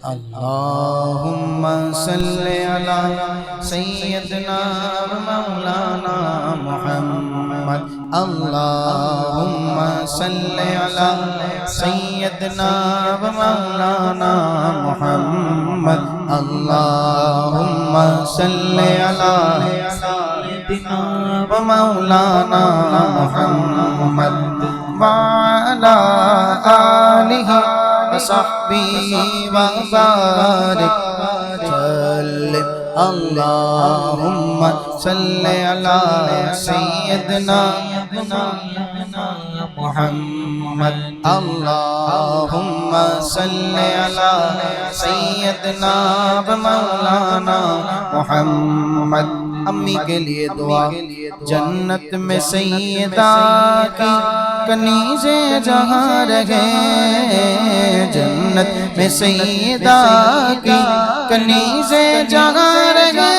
अल्लाहुम्मा सल्लि अला सय्यदना व मौलाना मुहम्मद। अल्लाहुम्मा सल्लि अला सय्यदना व मौलाना मुहम्मद। अल्लाहुम्मा सल्लि अला सय्यदना व मौलाना मुहम्मद व अला आलिहि वसहबिहि व बारिक वसल्लिम। अल्लाहुम्मा सल्लि अला सय्यदना मुहम्मद। अल्लाहुम्मा सल्लि अला सय्यदना व मौलाना मुहम्मद। अम्मी के लिए दुआ। जन्नत में सैयदा की कनीज़े जहाँ रहे, जन्नत में सैयदा की कनीज़े जहाँ रहे,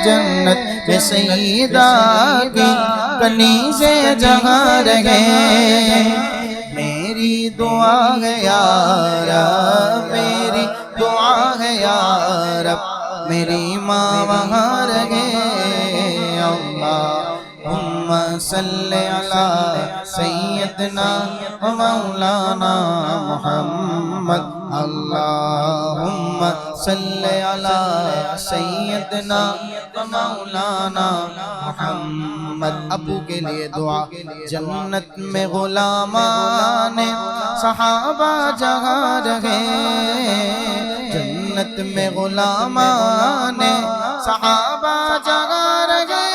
जन्नत में सैयदा की कनीज़े जहाँ रहे। मेरी दुआ है यार, मेरी दुआ है यार, मेरी माँ वहाँ रहे। अल्लाहुम्मा सल्लि अला सय्यदना व मौलाना मुहम्मद। अल्लाहुम्मा सल्लि अला सय्यदना व मौलाना मुहम्मद। अबू के लिए दुआ। जन्नत में गुलामाने सहाबा जहाँ रहे, जन्नत में गुलामाने सहाबा जहाँ रहे,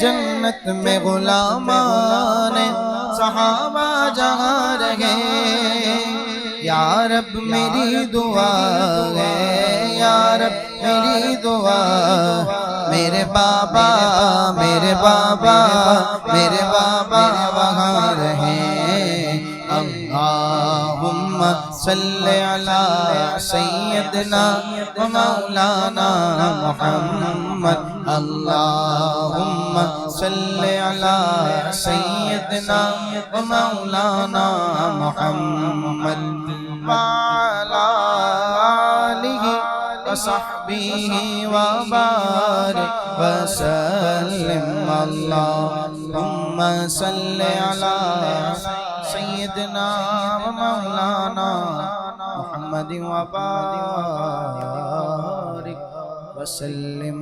जन्नत में गुलामाने सहाबा जहाँ रहे। या रब मेरी दुआ है, या रब मेरी दुआ, मेरे बाबा मेरे बाबा मेरे बाबा वहाँ रहे। अल्लाहुम्मा सल्लि अला सय्यदना व मौलाना मुहम्मद। अल्लाहुम्मा सल्लि अला सय्यदना व मौलाना मुहम्मद व अला आलिहि व सहबिहि व बारिक वसल्लिम। अल्लाहुम्मा सल्लि अला सय्यदना व मौलाना मुहम्मद व बारिक वसल्लिम।